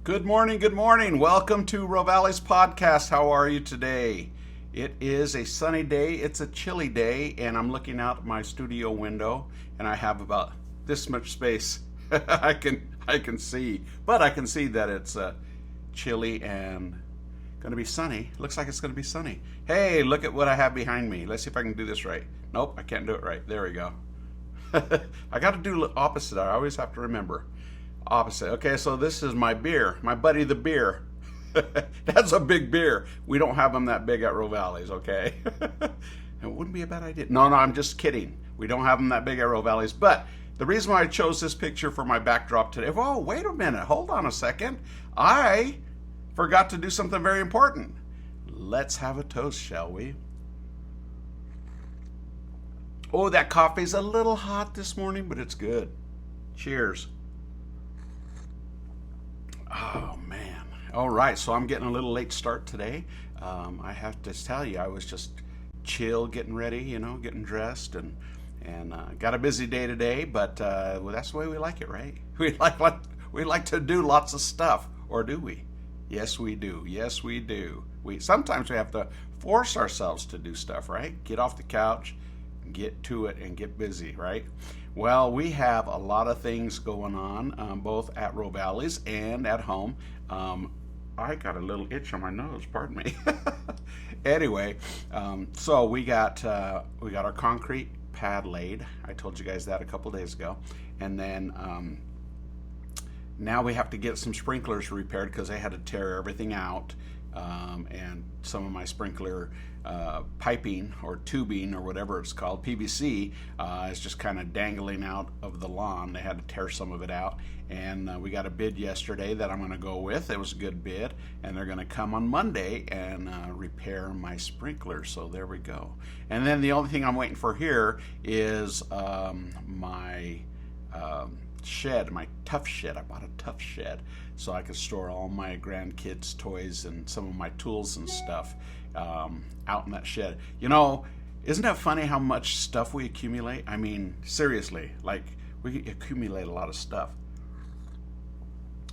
Good morning, good morning. Welcome to Rovali's podcast. How are you today? It is a sunny day, it's a chilly day, and I'm looking out my studio window, and I have about this much space I can see. But I can see that it's chilly and going to be sunny. Looks like it's going to be sunny. Hey, look at what I have behind me. Let's see if I can do this right. Nope, I can't do it right. There we go. I got to do opposite. I always have to remember. Opposite. Okay, so this is my beer, my buddy the beer. That's a big beer. We don't have them that big at Rovali's, okay? It wouldn't be a bad idea. No, I'm just kidding. We don't have them that big at Rovali's. But the reason why I chose this picture for my backdrop today, oh, wait a minute. Hold on a second. I forgot to do something very important. Let's have a toast, shall we? Oh, that coffee's a little hot this morning, but it's good. Cheers. Oh, man. All right, so I'm getting a little late start today. I have to tell you, I was just chill, getting ready, getting dressed, and got a busy day today, but well, that's the way we like it, right? We like to do lots of stuff, or do we? Yes, we do. Yes, we do. Sometimes we have to force ourselves to do stuff, right? Get off the couch, get to it, and get busy, right? Well, we have a lot of things going on, both at Rovali's and at home. I got a little itch on my nose, pardon me. Anyway, so we got our concrete pad laid. I told you guys that a couple days ago. And then now we have to get some sprinklers repaired because they had to tear everything out. And some of my sprinkler piping or tubing or whatever it's called, PVC, is just kind of dangling out of the lawn. They had to tear some of it out, and we got a bid yesterday that I'm going to go with. It was a good bid, and they're going to come on Monday and repair my sprinkler. So there we go. And then the only thing I'm waiting for here is my shed, my tough shed. I bought a tough shed so I could store all my grandkids' toys and some of my tools and stuff out in that shed. Isn't that funny how much stuff we accumulate? I mean, seriously, like we accumulate a lot of stuff.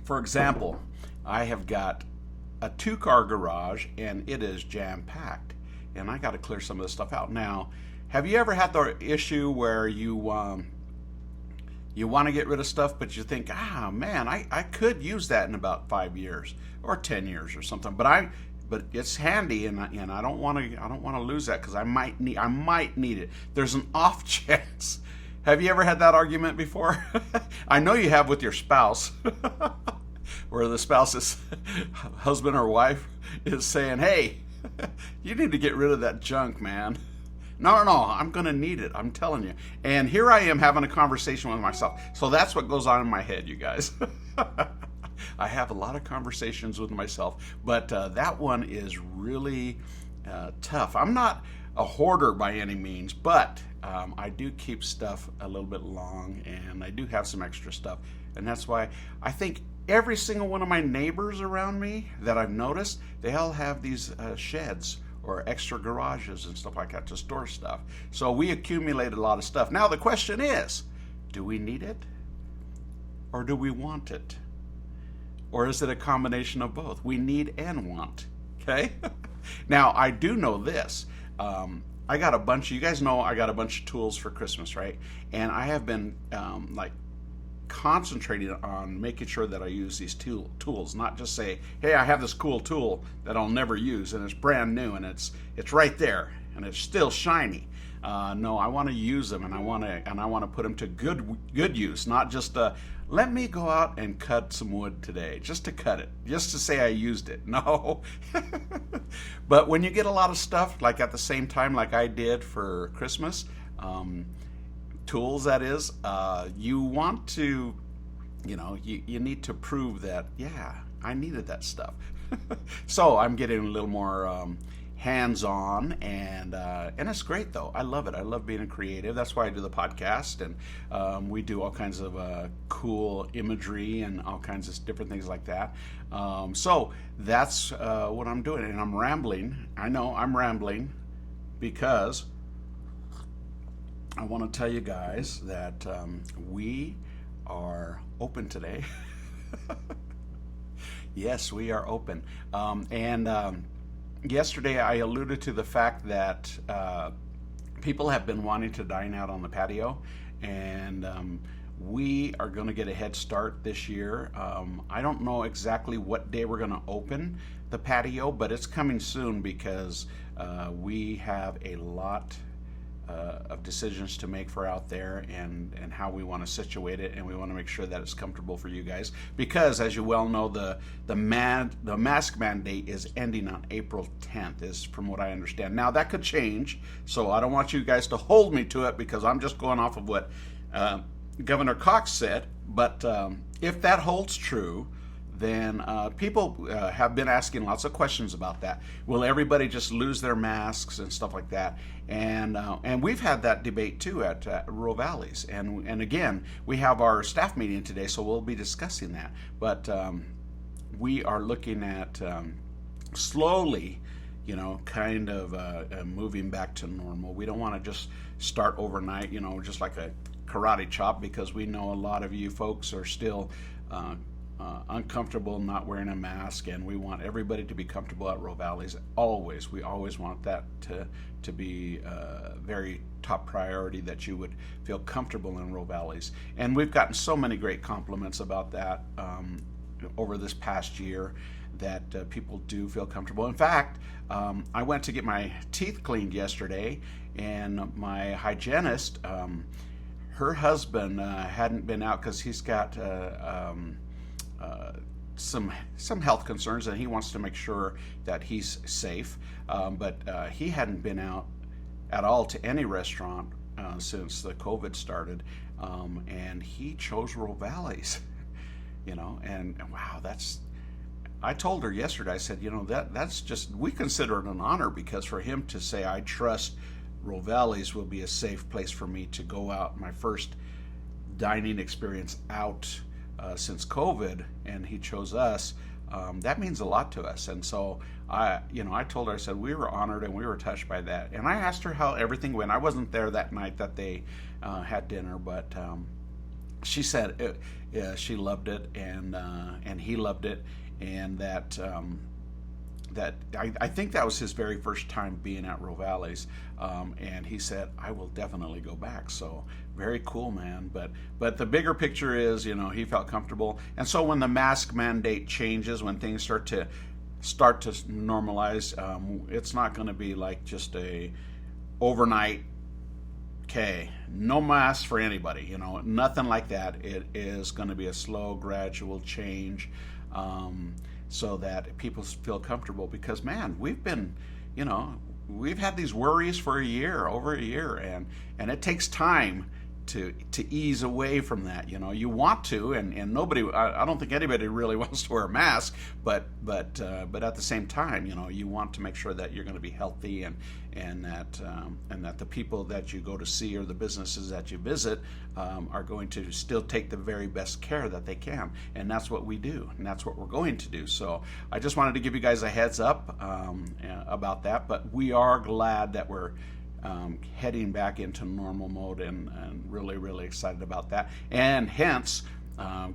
For example, I have got a 2-car garage and it is jam-packed, and I got to clear some of this stuff out. Now, have you ever had the issue where you want to get rid of stuff, but you think, man, I could use that in about 5 years or 10 years or something. But it's handy, and I don't want to lose that because I might need it. There's an off chance. Have you ever had that argument before? I know you have with your spouse, where the spouse's husband or wife is saying, "Hey, you need to get rid of that junk, man." No, I'm going to need it. I'm telling you. And here I am having a conversation with myself. So that's what goes on in my head, you guys. I have a lot of conversations with myself, but that one is really tough. I'm not a hoarder by any means, but I do keep stuff a little bit long, and I do have some extra stuff. And that's why I think every single one of my neighbors around me that I've noticed, they all have these sheds or extra garages and stuff like that to store stuff. So we accumulate a lot of stuff. Now the question is, do we need it? Or do we want it? Or is it a combination of both? We need and want, okay? Now, I do know this. I got a bunch, you guys know I got a bunch of tools for Christmas, right? And I have been concentrating on making sure that I use these tools, not just say, hey, I have this cool tool that I'll never use and it's brand new and it's right there and it's still shiny. No, I want to use them, and I want to put them to good use, not just let me go out and cut some wood today just to cut it, just to say I used it. No. But when you get a lot of stuff like at the same time, like I did for Christmas, tools, that is, you want to, you need to prove that, yeah, I needed that stuff. So I'm getting a little more hands-on, and it's great though. I love it. I love being a creative. That's why I do the podcast, and we do all kinds of cool imagery and all kinds of different things like that. So that's what I'm doing, and I'm rambling. I know I'm rambling because I want to tell you guys that we are open today. Yes, we are open. Yesterday I alluded to the fact that people have been wanting to dine out on the patio, and we are going to get a head start this year. I don't know exactly what day we're going to open the patio, but it's coming soon because we have a lot of decisions to make for out there, and how we want to situate it, and we want to make sure that it's comfortable for you guys, because as you well know, the mask mandate is ending on April 10th, is from what I understand. Now that could change, so I don't want you guys to hold me to it, because I'm just going off of what Governor Cox said. But if that holds true, then people have been asking lots of questions about that. Will everybody just lose their masks and stuff like that? And we've had that debate too at Rovali's. And again, we have our staff meeting today, so we'll be discussing that. But we are looking at slowly, kind of moving back to normal. We don't want to just start overnight, just like a karate chop, because we know a lot of you folks are still uncomfortable not wearing a mask, and we want everybody to be comfortable at Rovali's. We always want that to be a very top priority, that you would feel comfortable in Rovali's. And we've gotten so many great compliments about that over this past year, that people do feel comfortable. In fact, I went to get my teeth cleaned yesterday, and my hygienist, her husband hadn't been out because he's got some health concerns, and he wants to make sure that he's safe. But he hadn't been out at all to any restaurant since the COVID started, and he chose Rovali's. And wow, I told her yesterday, I said, that's just, we consider it an honor, because for him to say, I trust Rovali's will be a safe place for me to go out, my first dining experience out since COVID, and he chose us, that means a lot to us. And so I told her, I said, we were honored and we were touched by that. And I asked her how everything went. I wasn't there that night that they had dinner, but she said she loved it, and he loved it, and that I think that was his very first time being at Rovali's, and he said, I will definitely go back. So very cool, man. But the bigger picture is, he felt comfortable. And so when the mask mandate changes, when things start to normalize, it's not going to be like just a overnight, okay, no mask for anybody, nothing like that. It is going to be a slow, gradual change, so that people feel comfortable, because man, we've been, we've had these worries for over a year, and it takes time to ease away from that. You want to, and nobody, I don't think anybody really wants to wear a mask, but at the same time, you want to make sure that you're going to be healthy, and that the people that you go to see, or the businesses that you visit, are going to still take the very best care that they can. And that's what we do, and that's what we're going to do. So I just wanted to give you guys a heads up about that. But we are glad that we're heading back into normal mode, and really, really excited about that. And hence,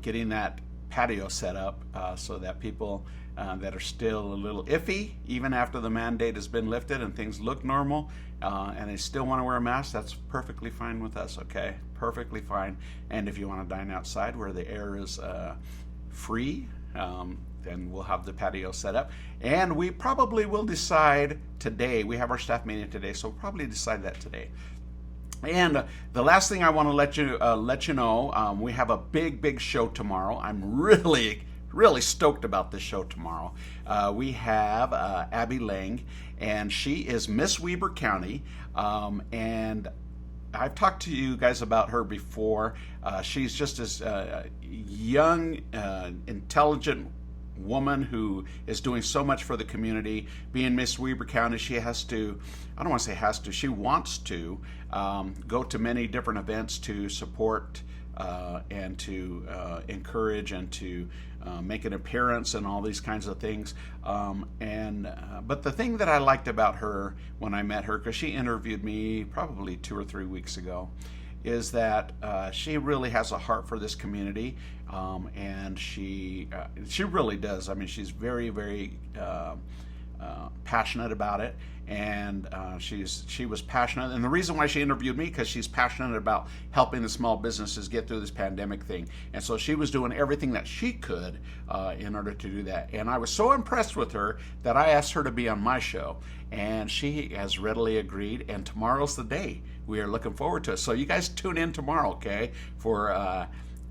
getting that patio set up so that people that are still a little iffy, even after the mandate has been lifted and things look normal, and they still want to wear a mask, that's perfectly fine with us, okay? Perfectly fine. And if you want to dine outside where the air is free, then we'll have the patio set up. And we probably will decide today. We have our staff meeting today, so we'll probably decide that today. And the last thing I want to let you know, we have a big show tomorrow. I'm really stoked about this show tomorrow. We have Abby Laing, and she is Miss Weber County, and I've talked to you guys about her before. She's just this young, intelligent woman who is doing so much for the community. Being Miss Weber County, she has to, I don't want to say has to, she wants to go to many different events to support and to encourage and to make an appearance and all these kinds of things. But the thing that I liked about her when I met her, because she interviewed me probably 2 or 3 weeks ago, is that she really has a heart for this community, and she really does. I mean, she's very, very passionate about it, and she was passionate. And the reason why she interviewed me, because she's passionate about helping the small businesses get through this pandemic thing. And so she was doing everything that she could in order to do that. And I was so impressed with her that I asked her to be on my show, and she has readily agreed. And tomorrow's the day. We are looking forward to it. So you guys tune in tomorrow, okay, for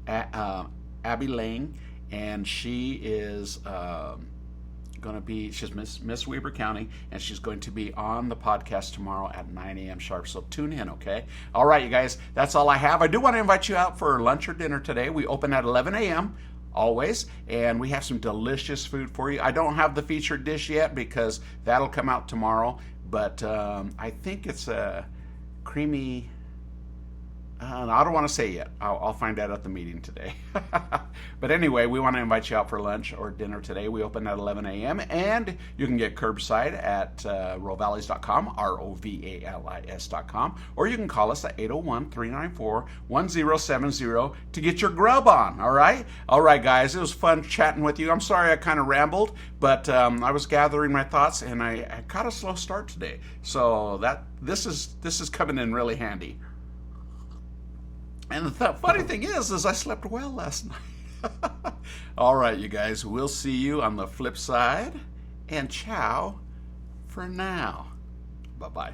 Abby Laing, and she is going to be, she's Miss Weber County, and she's going to be on the podcast tomorrow at 9 a.m. sharp. So tune in, okay? All right, you guys, that's all I have. I do want to invite you out for lunch or dinner today. We open at 11 a.m. always, and we have some delicious food for you. I don't have the featured dish yet because that'll come out tomorrow, but I think it's a creamy, I don't want to say yet. I'll find out at the meeting today. But anyway, we want to invite you out for lunch or dinner today. We open at 11 a.m. and you can get curbside at rovalis.com, rovalis.com, or you can call us at 801-394-1070 to get your grub on, all right? All right, guys, it was fun chatting with you. I'm sorry I kind of rambled, but I was gathering my thoughts, and I got a slow start today. So this is coming in really handy. And the funny thing is I slept well last night. All right, you guys, we'll see you on the flip side. And ciao for now. Bye-bye.